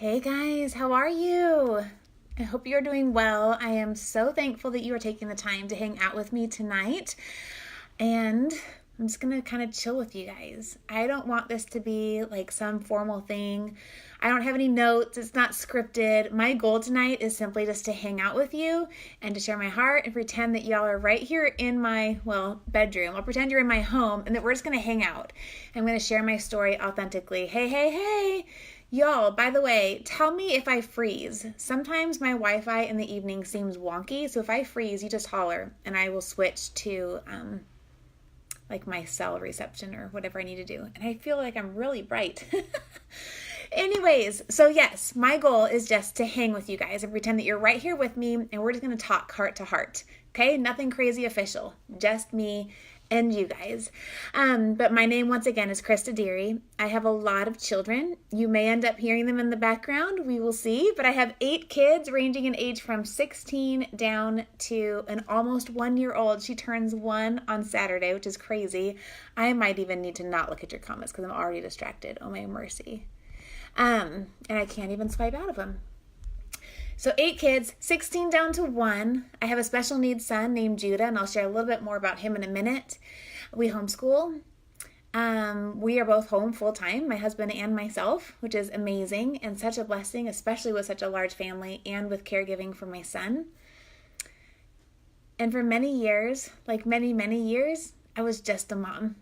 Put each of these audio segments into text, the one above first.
Hey guys, how are you? I hope you're doing well. I am so thankful that you are taking the time to hang out with me tonight. And I'm just going to kind of chill with you guys. I don't want this to be like some formal thing. I don't have any notes. It's not scripted. My goal tonight is simply just to hang out with you and to share my heart and pretend that y'all are right here in my, bedroom. I'll pretend you're in my home and that we're just going to hang out. I'm going to share my story authentically. Hey. Y'all, by the way, tell me if I freeze. Sometimes my Wi-Fi in the evening seems wonky, so if I freeze, you just holler, and I will switch to my cell reception or whatever I need to do. And I feel like I'm really bright. Anyways, so yes, my goal is just to hang with you guys and pretend that you're right here with me, and we're just going to talk heart to heart. Okay? Nothing crazy official. Just me and you guys. But my name once again is Krista Deary. I have a lot of children. You may end up hearing them in the background. We will see. But I have 8 kids ranging in age from 16 down to an almost 1-year-old. She turns 1 on Saturday, which is crazy. I might even need to not look at your comments because I'm already distracted. Oh my mercy. And I can't even swipe out of them. So 8 kids, 16 down to 1. I have a special needs son named Judah, and I'll share a little bit more about him in a minute. We homeschool. We are both home full-time, my husband and myself, which is amazing and such a blessing, especially with such a large family and with caregiving for my son. And for many years, many years, I was just a mom.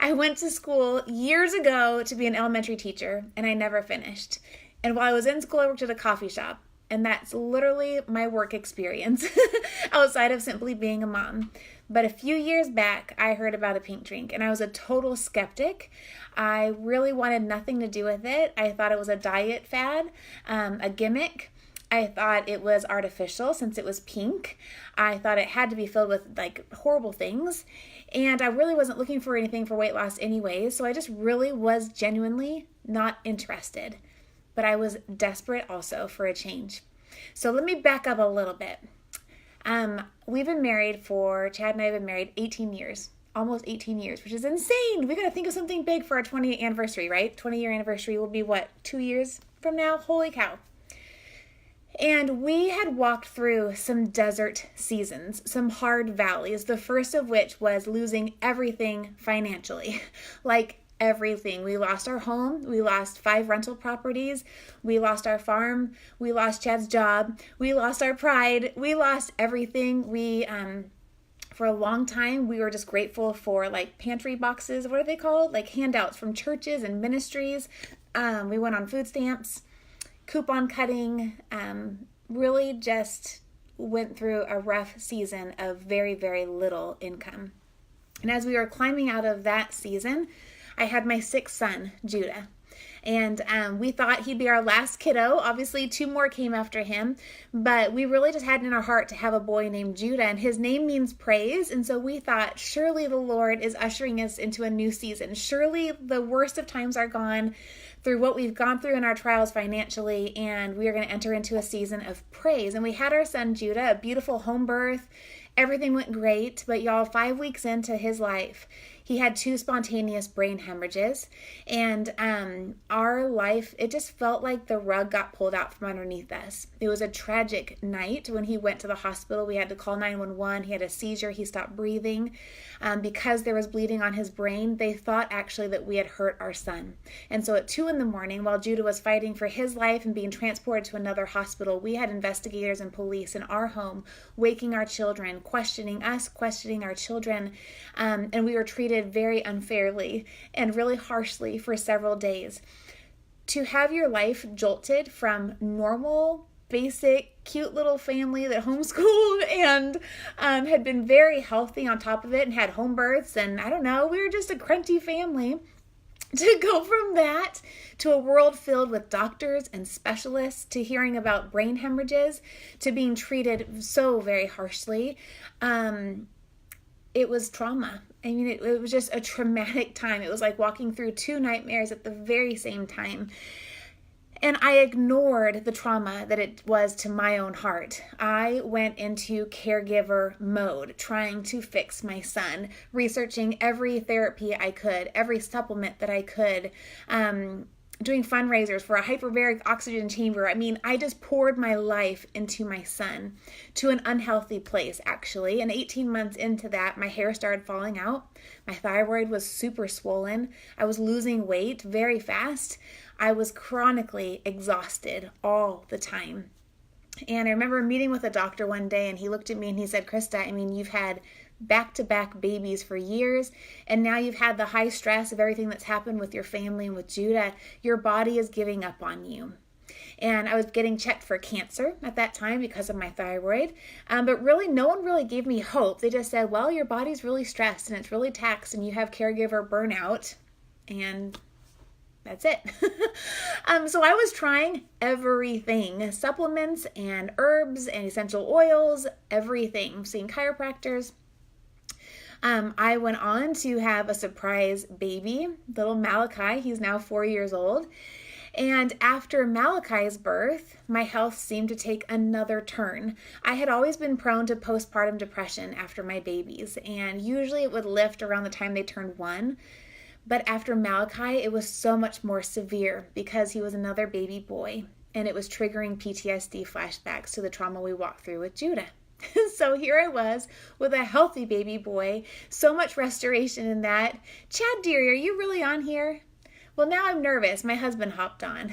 I went to school years ago to be an elementary teacher, and I never finished. And while I was in school, I worked at a coffee shop. And that's literally my work experience outside of simply being a mom. But a few years back, I heard about a pink drink and I was a total skeptic. I really wanted nothing to do with it. I thought it was a diet fad, a gimmick. I thought it was artificial since it was pink. I thought it had to be filled with horrible things. And I really wasn't looking for anything for weight loss anyway. So I just really was genuinely not interested. But I was desperate also for a change. So let me back up a little bit. We've been married Chad and I have been married 18 years, almost 18 years, which is insane. We got to think of something big for our 20th anniversary, right? 20-year anniversary will be 2 years from now? Holy cow. And we had walked through some desert seasons, some hard valleys, the first of which was losing everything financially, everything. We lost our home. We lost 5 rental properties. We lost our farm. We lost Chad's job. We lost our pride. We lost everything. For a long time, we were just grateful for pantry boxes. What are they called? Handouts from churches and ministries. We went on food stamps, coupon cutting, really just went through a rough season of very, very little income. And as we were climbing out of that season, I had my 6th son, Judah, and we thought he'd be our last kiddo. Obviously, 2 more came after him, but we really just had in our heart to have a boy named Judah, and his name means praise, and so we thought, surely the Lord is ushering us into a new season. Surely the worst of times are gone through what we've gone through in our trials financially, and we are going to enter into a season of praise. And we had our son, Judah, a beautiful home birth. Everything went great, but y'all, 5 weeks into his life, he had 2 spontaneous brain hemorrhages, and our life, it just felt like the rug got pulled out from underneath us. It was a tragic night when he went to the hospital. We had to call 911. He had a seizure. He stopped breathing. Because there was bleeding on his brain, they thought actually that we had hurt our son. And so at 2 a.m, while Judah was fighting for his life and being transported to another hospital, we had investigators and police in our home waking our children, questioning us, questioning our children, and we were treated very unfairly and really harshly for several days. To have your life jolted from normal, basic, cute little family that homeschooled and had been very healthy on top of it and had home births, and I don't know, we were just a crunchy family. To go from that to a world filled with doctors and specialists, to hearing about brain hemorrhages, to being treated so very harshly, it was trauma. I mean, it was just a traumatic time. It was like walking through 2 nightmares at the very same time. And I ignored the trauma that it was to my own heart. I went into caregiver mode, trying to fix my son, researching every therapy I could, every supplement that I could, doing fundraisers for a hyperbaric oxygen chamber. I mean, I just poured my life into my son, to an unhealthy place, actually. And 18 months into that, my hair started falling out. My thyroid was super swollen. I was losing weight very fast. I was chronically exhausted all the time. And I remember meeting with a doctor one day, and he looked at me and he said, Krista, I mean, you've had back-to-back babies for years, and now you've had the high stress of everything that's happened with your family and with Judah. Your body is giving up on you. And I was getting checked for cancer at that time because of my thyroid. But really, no one really gave me hope. They just said, well, your body's really stressed and it's really taxed and you have caregiver burnout. And that's it. So I was trying everything, supplements and herbs and essential oils, everything, seeing chiropractors. I went on to have a surprise baby, little Malachi. He's now 4 years old. And after Malachi's birth, my health seemed to take another turn. I had always been prone to postpartum depression after my babies, and usually it would lift around the time they turned 1. But after Malachi, it was so much more severe because he was another baby boy, and it was triggering PTSD flashbacks to the trauma we walked through with Judah. So here I was with a healthy baby boy, so much restoration in that. Chad dearie, are you really on here? Well, now I'm nervous. My husband hopped on.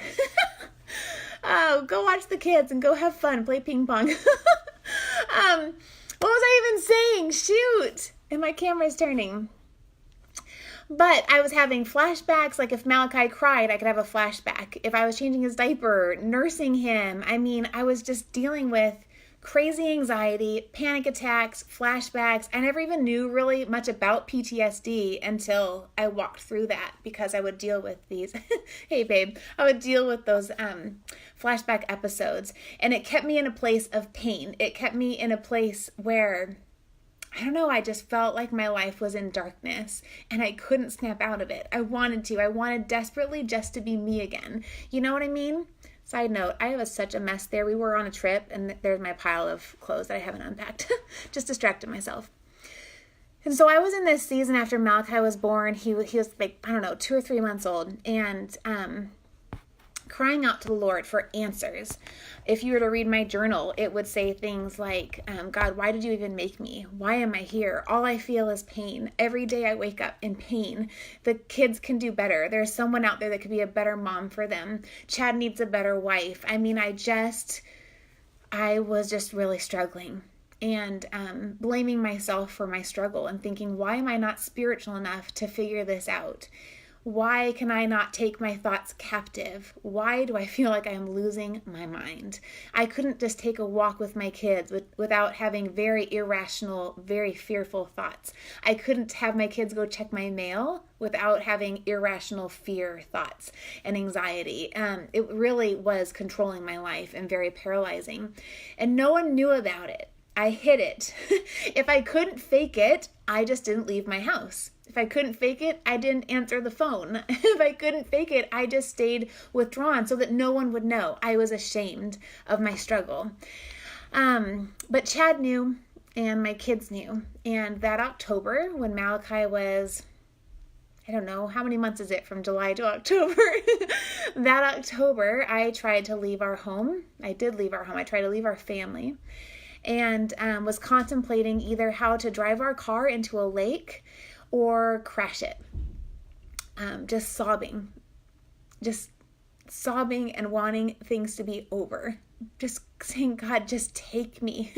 Oh, go watch the kids and go have fun, play ping pong. What was I even saying? Shoot. And my camera's turning. But I was having flashbacks, like if Malachi cried, I could have a flashback. If I was changing his diaper, nursing him, I mean, I was just dealing with crazy anxiety, panic attacks, flashbacks. I never even knew really much about PTSD until I walked through that, because I would deal with these, hey babe, I would deal with those flashback episodes, and it kept me in a place of pain. It kept me in a place where, I don't know, I just felt like my life was in darkness and I couldn't snap out of it. I wanted desperately just to be me again. You know what I mean? Side note, I have such a mess there. We were on a trip and there's my pile of clothes that I haven't unpacked. Just distracted myself. And so I was in this season after Malachi was born. He was like, I don't know, 2 or 3 months old, and crying out to the Lord for answers. If you were to read my journal, it would say things like, God, why did you even make me? Why am I here? All I feel is pain. Every day I wake up in pain. The kids can do better. There's someone out there that could be a better mom for them. Chad needs a better wife. I mean, I was just really struggling and blaming myself for my struggle and thinking, why am I not spiritual enough to figure this out? Why can I not take my thoughts captive? Why do I feel like I am losing my mind? I couldn't just take a walk with my kids without having very irrational, very fearful thoughts. I couldn't have my kids go check my mail without having irrational fear thoughts and anxiety. It really was controlling my life and very paralyzing. And no one knew about it. I hid it. If I couldn't fake it, I just didn't leave my house. If I couldn't fake it, I didn't answer the phone. If I couldn't fake it, I just stayed withdrawn so that no one would know. I was ashamed of my struggle. But Chad knew, and my kids knew. And that October, when Malachi was, I don't know, how many months is it from July to October? That October, I tried to leave our home. I did leave our home. I tried to leave our family. And was contemplating either how to drive our car into a lake or crash it. Just sobbing and wanting things to be over. Just saying, God, just take me.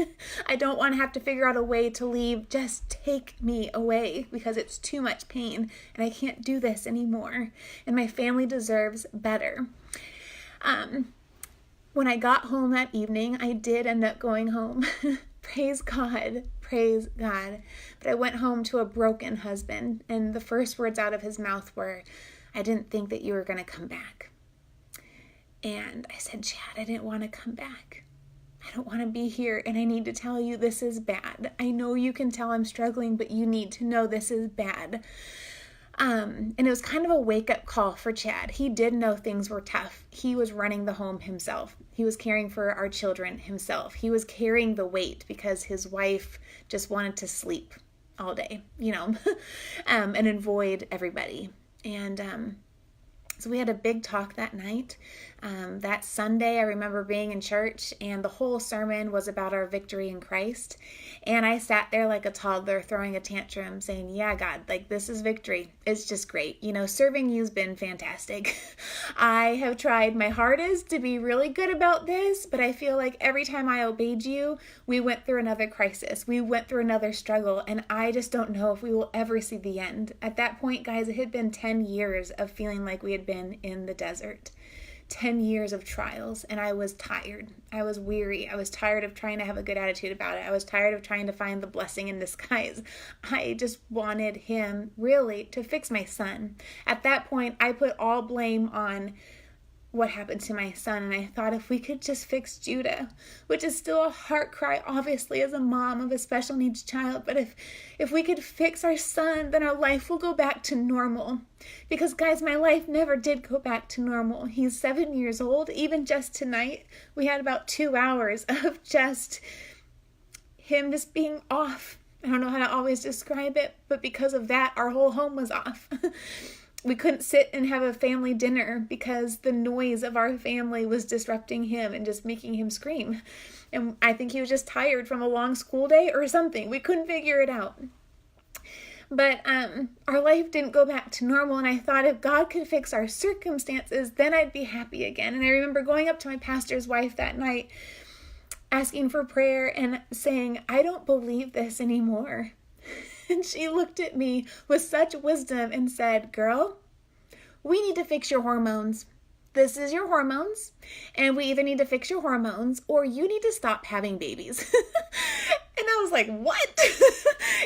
I don't want to have to figure out a way to leave. Just take me away because it's too much pain and I can't do this anymore. And my family deserves better. When I got home that evening, I did end up going home. Praise God. Praise God. But I went home to a broken husband, and the first words out of his mouth were, I didn't think that you were going to come back. And I said, Chad, I didn't want to come back. I don't want to be here, and I need to tell you this is bad. I know you can tell I'm struggling, but you need to know this is bad. And it was kind of a wake-up call for Chad. He did know things were tough. He was running the home himself. He was caring for our children himself. He was carrying the weight because his wife just wanted to sleep all day, and avoid everybody. And So we had a big talk that night. That Sunday, I remember being in church, and the whole sermon was about our victory in Christ. And I sat there like a toddler throwing a tantrum saying, yeah, God, like this is victory. It's just great. Serving you's been fantastic. I have tried my hardest to be really good about this, but I feel like every time I obeyed you, we went through another crisis. We went through another struggle, and I just don't know if we will ever see the end. At that point, guys, it had been 10 years of feeling like we had been in the desert. 10 years of trials, and I was tired. I was weary. I was tired of trying to have a good attitude about it. I was tired of trying to find the blessing in disguise. I just wanted him really to fix my son. At that point, I put all blame on what happened to my son, and I thought if we could just fix Judah, which is still a heart cry, obviously, as a mom of a special needs child, but if we could fix our son, then our life will go back to normal. Because guys, my life never did go back to normal. He's 7 years old. Even just tonight, we had about 2 hours of just him just being off. I don't know how to always describe it, but because of that, our whole home was off. We couldn't sit and have a family dinner because the noise of our family was disrupting him and just making him scream. And I think he was just tired from a long school day or something. We couldn't figure it out. But our life didn't go back to normal, and I thought if God could fix our circumstances, then I'd be happy again. And I remember going up to my pastor's wife that night, asking for prayer and saying, I don't believe this anymore. And she looked at me with such wisdom and said, girl, we need to fix your hormones. This is your hormones, and we either need to fix your hormones or you need to stop having babies. And I was like, what?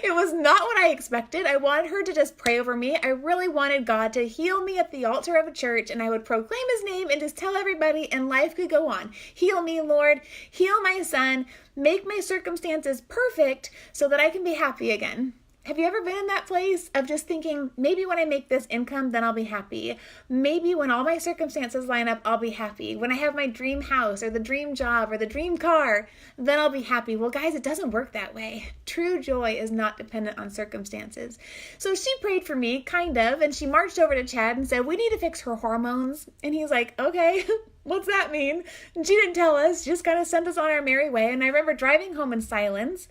It was not what I expected. I wanted her to just pray over me. I really wanted God to heal me at the altar of a church, and I would proclaim his name and just tell everybody, and life could go on. Heal me, Lord. Heal my son. Make my circumstances perfect so that I can be happy again. Have you ever been in that place of just thinking, maybe when I make this income, then I'll be happy. Maybe when all my circumstances line up, I'll be happy. When I have my dream house or the dream job or the dream car, then I'll be happy. Well, guys, it doesn't work that way. True joy is not dependent on circumstances. So she prayed for me, kind of, and she marched over to Chad and said, we need to fix her hormones. And he's like, okay, what's that mean? And she didn't tell us, just kind of sent us on our merry way. And I remember driving home in silence,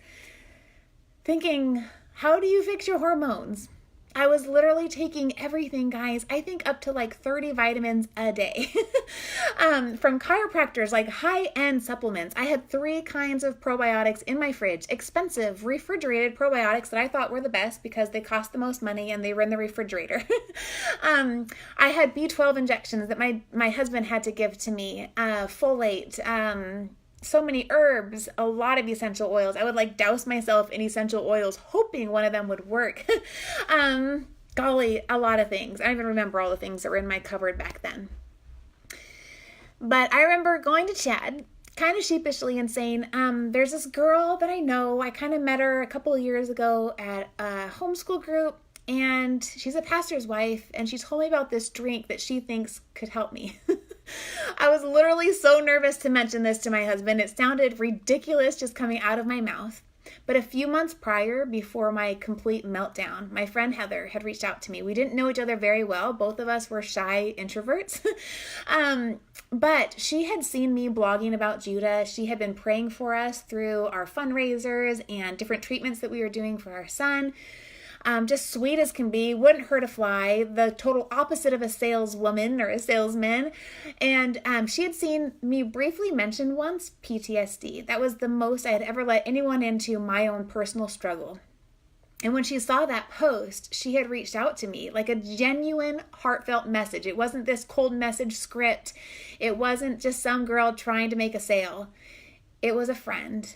thinking, how do you fix your hormones? I was literally taking everything, guys. I think up to like 30 vitamins a day from chiropractors, like high-end supplements. I had 3 kinds of probiotics in my fridge, expensive refrigerated probiotics that I thought were the best because they cost the most money and they were in the refrigerator. I had B12 injections that my husband had to give to me, folate, so many herbs, a lot of essential oils. I would like douse myself in essential oils, hoping one of them would work. Golly, a lot of things. I don't even remember all the things that were in my cupboard back then. But I remember going to Chad, kind of sheepishly, and saying, there's this girl that I know. I kind of met her a couple of years ago at a homeschool group, and she's a pastor's wife, and she told me about this drink that she thinks could help me. I was literally so nervous to mention this to my husband. It sounded ridiculous just coming out of my mouth. But a few months prior, before my complete meltdown, my friend Heather had reached out to me. We didn't know each other very well. Both of us were shy introverts. But she had seen me blogging about Judah. She had been praying for us through our fundraisers and different treatments that we were doing for our son. Just sweet as can be, wouldn't hurt a fly, the total opposite of a saleswoman or a salesman. And she had seen me briefly mention once PTSD. That was the most I had ever let anyone into my own personal struggle. And when she saw that post, she had reached out to me like a genuine, heartfelt message. It wasn't this cold message script. It wasn't just some girl trying to make a sale. It was a friend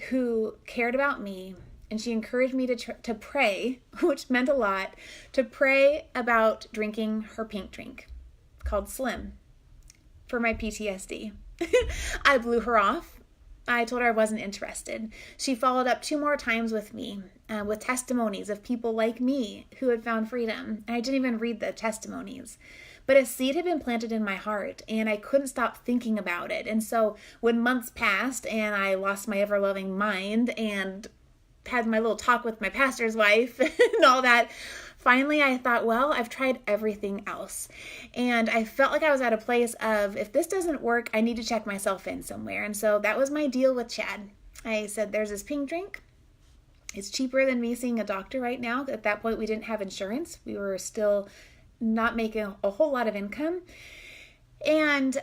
who cared about me. And she encouraged me to pray, which meant a lot, to pray about drinking her pink drink called Slim for my PTSD. I blew her off. I told her I wasn't interested. She followed up 2 more times with me with testimonies of people like me who had found freedom. And I didn't even read the testimonies. But a seed had been planted in my heart, and I couldn't stop thinking about it. And so when months passed and I lost my ever-loving mind and had my little talk with my pastor's wife and all that, Finally, I thought, well, I've tried everything else. And I felt like I was at a place of, if this doesn't work, I need to check myself in somewhere. And so that was my deal with Chad. I said, there's this pink drink. It's cheaper than me seeing a doctor right now. At that point, we didn't have insurance. We were still not making a whole lot of income. And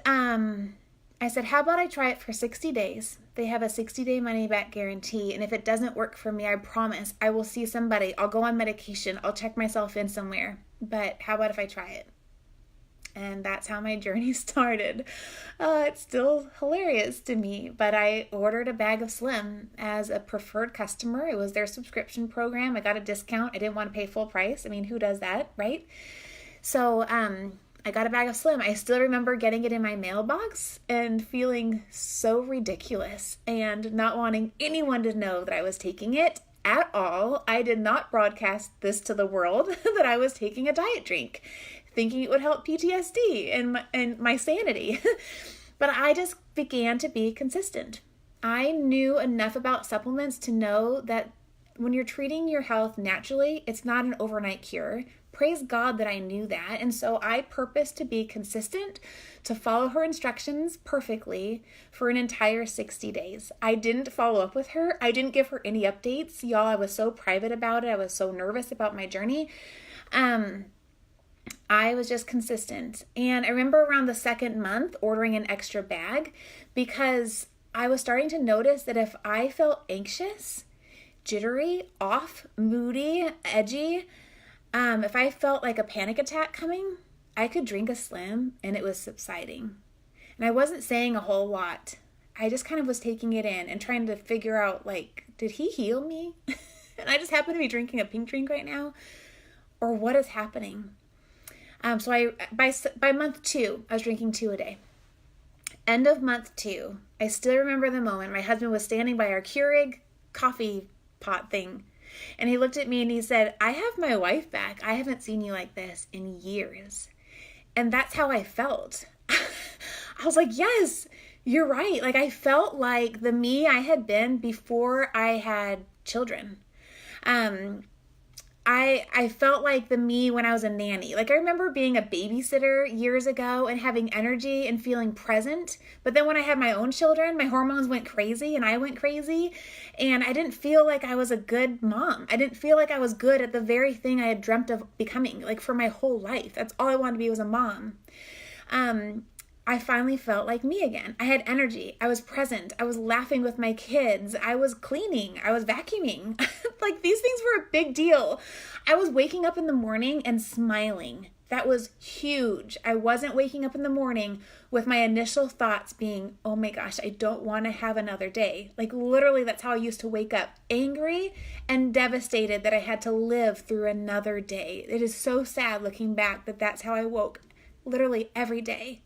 I said, how about I try it for 60 days? They have a 60-day money-back guarantee. And if it doesn't work for me, I promise I will see somebody. I'll go on medication. I'll check myself in somewhere. But how about if I try it? And that's how my journey started. It's still hilarious to me, but I ordered a bag of Slim as a preferred customer. It was their subscription program. I got a discount. I didn't want to pay full price. I mean, who does that, right? So I got a bag of Slim. I still remember getting it in my mailbox and feeling so ridiculous and not wanting anyone to know that I was taking it at all. I did not broadcast this to the world that I was taking a diet drink, thinking it would help PTSD and my sanity. But I just began to be consistent. I knew enough about supplements to know that when you're treating your health naturally, it's not an overnight cure. Praise God that I knew that. And so I purposed to be consistent, to follow her instructions perfectly for an entire 60 days. I didn't follow up with her. I didn't give her any updates. Y'all, I was so private about it. I was so nervous about my journey. I was just consistent. And I remember around the second month ordering an extra bag because I was starting to notice that if I felt anxious, jittery, off, moody, edgy, if I felt like a panic attack coming, I could drink a Slim and it was subsiding. And I wasn't saying a whole lot. I just kind of was taking it in and trying to figure out, like, did he heal me? And I just happen to be drinking a pink drink right now? Or what is happening? So by month 2, I was drinking 2 a day. End of month 2, I still remember the moment. My husband was standing by our Keurig coffee pot thing. And he looked at me and he said, I have my wife back. I haven't seen you like this in years. And that's how I felt. I was like, yes, you're right. Like I felt like the me I had been before I had children. I felt like the me when I was a nanny. Like I remember being a babysitter years ago and having energy and feeling present. But then when I had my own children, my hormones went crazy and I went crazy. And I didn't feel like I was a good mom. I didn't feel like I was good at the very thing I had dreamt of becoming, like for my whole life. That's all I wanted to be was a mom. I finally felt like me again. I had energy. I was present. I was laughing with my kids. I was cleaning. I was vacuuming. Like these things were a big deal. I was waking up in the morning and smiling. That was huge. I wasn't waking up in the morning with my initial thoughts being, oh my gosh, I don't want to have another day. Like literally that's how I used to wake up, angry and devastated that I had to live through another day. It is so sad looking back that that's how I woke literally every day.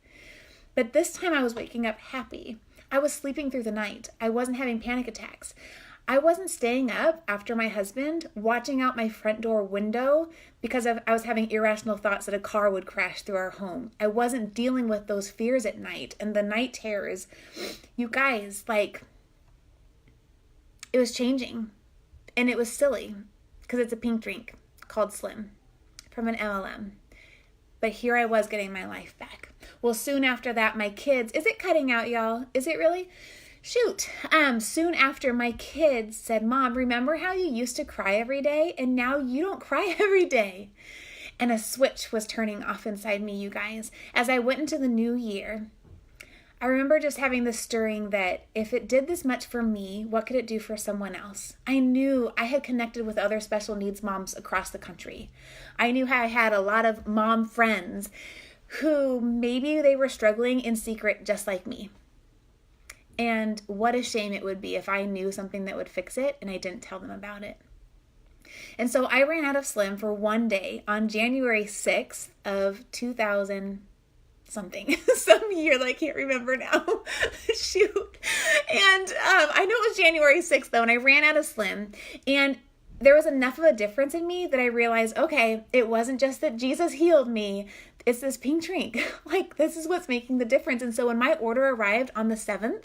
But this time I was waking up happy. I was sleeping through the night. I wasn't having panic attacks. I wasn't staying up after my husband, watching out my front door window because I was having irrational thoughts that a car would crash through our home. I wasn't dealing with those fears at night and the night terrors. You guys, like, it was changing. And it was silly because it's a pink drink called Slim from an MLM. But here I was getting my life back. Well, soon after that, my kids, is it cutting out, y'all? Is it really? Shoot. Soon after, my kids said, Mom, remember how you used to cry every day? And now you don't cry every day. And a switch was turning off inside me, you guys. As I went into the new year, I remember just having this stirring that if it did this much for me, what could it do for someone else? I knew I had connected with other special needs moms across the country. I knew how I had a lot of mom friends who maybe they were struggling in secret just like me. And what a shame it would be if I knew something that would fix it and I didn't tell them about it. And so I ran out of Slim for one day on January 6th of 2000 something, some year that I can't remember now. Shoot. And I know it was January 6th though, and I ran out of Slim. And there was enough of a difference in me that I realized, okay, it wasn't just that Jesus healed me. It's this pink drink. Like, this is what's making the difference. And so when my order arrived on the 7th,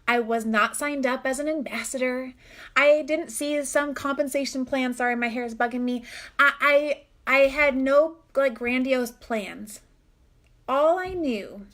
I was not signed up as an ambassador. I didn't see some compensation plan. Sorry, my hair is bugging me. I had no grandiose plans. All I knew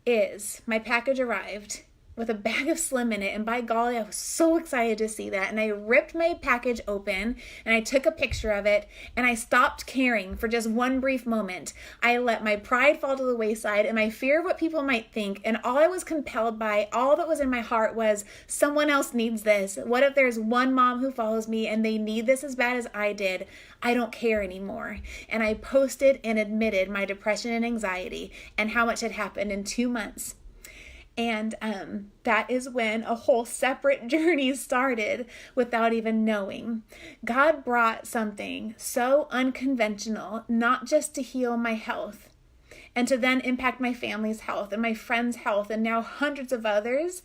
is my package arrived with a bag of Slim in it, and by golly, I was so excited to see that. And I ripped my package open and I took a picture of it, and I stopped caring for just one brief moment. I let my pride fall to the wayside and my fear of what people might think, and all I was compelled by, all that was in my heart was, someone else needs this. What if there's one mom who follows me and they need this as bad as I did? I don't care anymore. And I posted and admitted my depression and anxiety and how much had happened in 2 months. And that is when a whole separate journey started without even knowing. God brought something so unconventional, not just to heal my health and to then impact my family's health and my friends' health and now hundreds of others,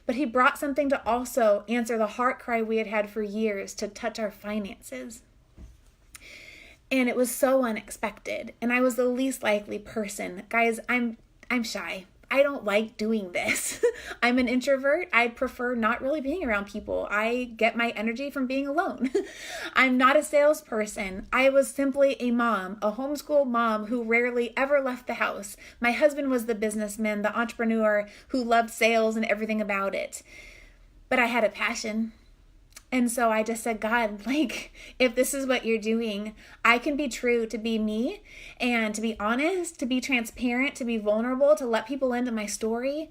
but he brought something to also answer the heart cry we had had for years, to touch our finances. And it was so unexpected. And I was the least likely person. Guys, I'm shy. I don't like doing this. I'm an introvert. I prefer not really being around people. I get my energy from being alone. I'm not a salesperson. I was simply a mom, a homeschool mom who rarely ever left the house. My husband was the businessman, the entrepreneur who loved sales and everything about it. But I had a passion. And so I just said, God, if this is what you're doing, I can be true to be me and to be honest, to be transparent, to be vulnerable, to let people into my story,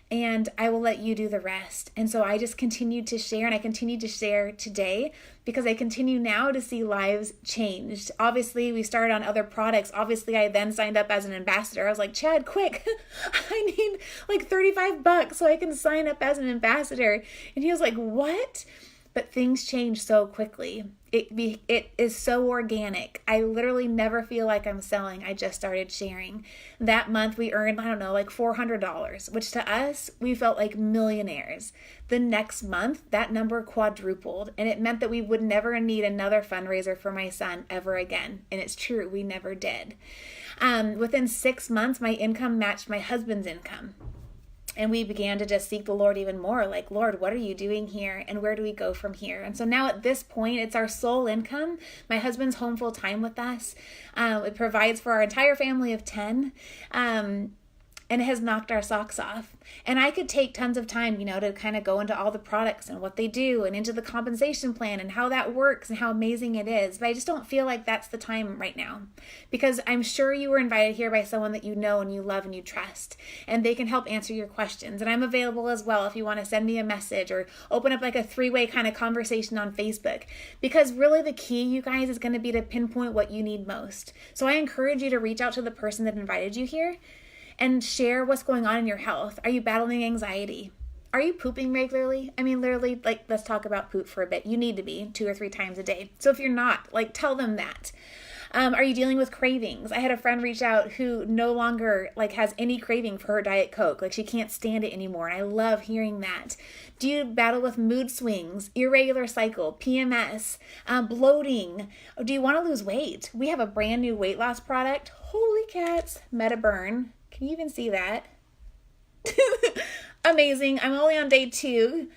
and I will let you do the rest. And so I just continued to share, and I continue to share today because I continue now to see lives changed. Obviously, we started on other products. Obviously, I then signed up as an ambassador. I was like, Chad, quick, I need $35 so I can sign up as an ambassador. And he was like, what? But things change so quickly. It is so organic. I literally never feel like I'm selling. I just started sharing. That month we earned, $400, which to us, we felt like millionaires. The next month, that number quadrupled, and it meant that we would never need another fundraiser for my son ever again. And it's true, we never did. Within 6 months, my income matched my husband's income. And we began to just seek the Lord even more, like, Lord, what are you doing here? And where do we go from here? And so now at this point, it's our sole income. My husband's home full time with us. It provides for our entire family of 10. And it has knocked our socks off. And I could take tons of time, to kind of go into all the products and what they do and into the compensation plan and how that works and how amazing it is. But I just don't feel like that's the time right now, because I'm sure you were invited here by someone that you know and you love and you trust, and they can help answer your questions. And I'm available as well if you want to send me a message or open up a 3-way kind of conversation on Facebook, because really the key, you guys, is going to be to pinpoint what you need most. So I encourage you to reach out to the person that invited you here and share what's going on in your health. Are you battling anxiety? Are you pooping regularly? Literally, let's talk about poop for a bit. You need to be 2 or 3 times a day. So if you're not, tell them that. Are you dealing with cravings? I had a friend reach out who no longer has any craving for her Diet Coke. She can't stand it anymore. And I love hearing that. Do you battle with mood swings, irregular cycle, PMS, bloating? Do you want to lose weight? We have a brand new weight loss product. Holy cats, MetaBurn. Can you even see that? Amazing. I'm only on day 2.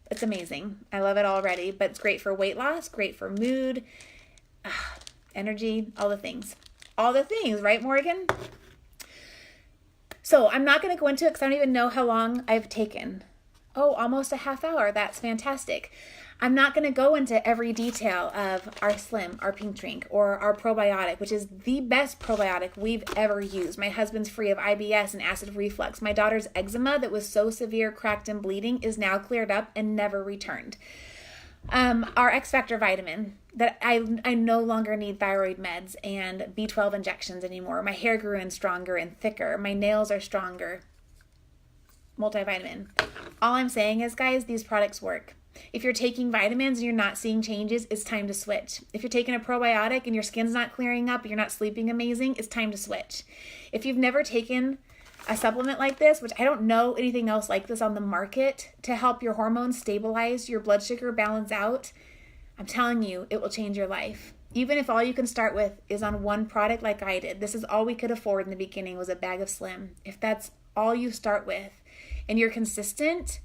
It's amazing. I love it already, but it's great for weight loss, great for mood, energy, all the things. All the things, right, Morgan? So I'm not going to go into it because I don't even know how long I've taken. Oh, almost a half hour. That's fantastic. I'm not going to go into every detail of our Slim, our Pink Drink, or our probiotic, which is the best probiotic we've ever used. My husband's free of IBS and acid reflux. My daughter's eczema that was so severe, cracked, and bleeding is now cleared up and never returned. Our X Factor vitamin, that I no longer need thyroid meds and B12 injections anymore. My hair grew in stronger and thicker. My nails are stronger. Multivitamin. All I'm saying is, guys, these products work. If you're taking vitamins and you're not seeing changes, it's time to switch. If you're taking a probiotic and your skin's not clearing up, you're not sleeping amazing, it's time to switch. If you've never taken a supplement like this, which I don't know anything else like this on the market, to help your hormones stabilize, your blood sugar balance out, I'm telling you, it will change your life. Even if all you can start with is on one product like I did. This is all we could afford in the beginning, was a bag of Slim. If that's all you start with and you're consistent,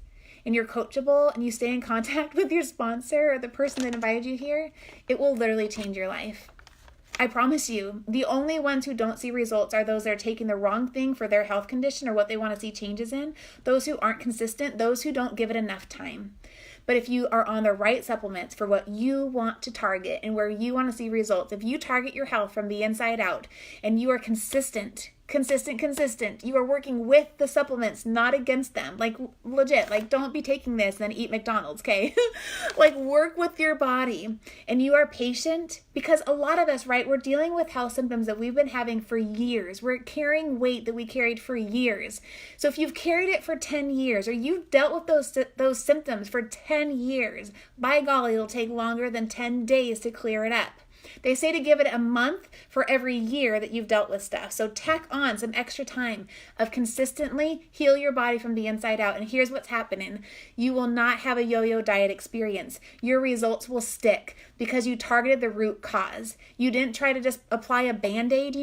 and you're coachable and you stay in contact with your sponsor or the person that invited you here, it will literally change your life. I promise you, the only ones who don't see results are those that are taking the wrong thing for their health condition or what they want to see changes in, those who aren't consistent, those who don't give it enough time. But if you are on the right supplements for what you want to target and where you want to see results, if you target your health from the inside out and you are consistent, you are working with the supplements, not against them. Like legit, like don't be taking this and then eat McDonald's, okay? Like work with your body and you are patient, because a lot of us, right, we're dealing with health symptoms that we've been having for years. We're carrying weight that we carried for years. So if you've carried it for 10 years or you've dealt with those symptoms for 10 years, by golly, it'll take longer than 10 days to clear it up. They say to give it a month for every year that you've dealt with stuff. So tack on some extra time of consistently heal your body from the inside out. And here's what's happening. You will not have a yo-yo diet experience. Your results will stick because you targeted the root cause. You didn't try to just apply a Band-Aid,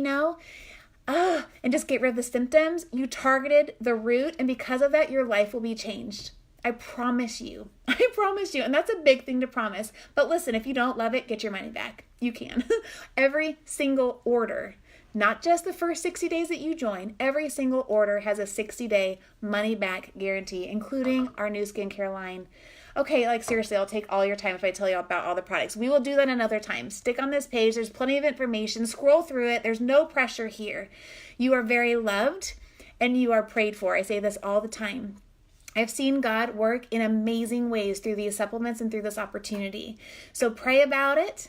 and just get rid of the symptoms. You targeted the root, and because of that, your life will be changed. I promise you. And that's a big thing to promise. But listen, if you don't love it, get your money back. You can. Every single order, not just the first 60 days that you join, every single order has a 60-day money back guarantee, including our new skincare line. Okay, like seriously, I'll take all your time if I tell you about all the products. We will do that another time. Stick on this page. There's plenty of information. Scroll through it. There's no pressure here. You are very loved and you are prayed for. I say this all the time. I've seen God work in amazing ways through these supplements and through this opportunity. So pray about it,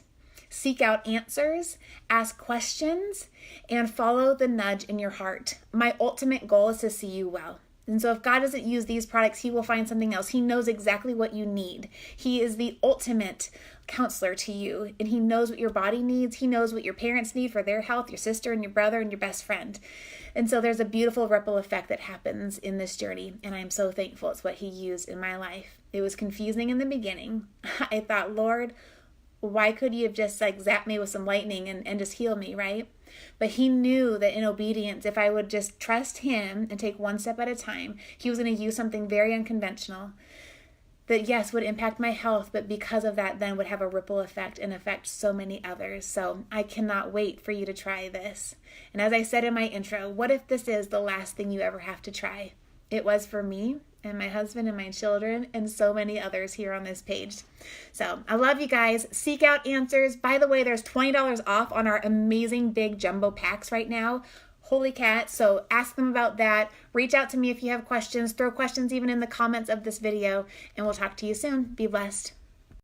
seek out answers, ask questions, and follow the nudge in your heart. My ultimate goal is to see you well. And so if God doesn't use these products, he will find something else. He knows exactly what you need. He is the ultimate counselor to you, and he knows what your body needs. He knows what your parents need for their health, your sister and your brother and your best friend. And so there's a beautiful ripple effect that happens in this journey, and I'm so thankful it's what he used in my life. It was confusing in the beginning. I thought, Lord, why could you have just zapped me with some lightning and just heal me, right? But he knew that in obedience, if I would just trust him and take one step at a time, he was going to use something very unconventional that, yes, would impact my health, but because of that then would have a ripple effect and affect so many others. So I cannot wait for you to try this. And as I said in my intro, what if this is the last thing you ever have to try? It was for me and my husband and my children and so many others here on this page. So I love you guys. Seek out answers. By the way, there's $20 off on our amazing big jumbo packs right now. Holy cat. So ask them about that. Reach out to me if you have questions. Throw questions even in the comments of this video, and we'll talk to you soon. Be blessed.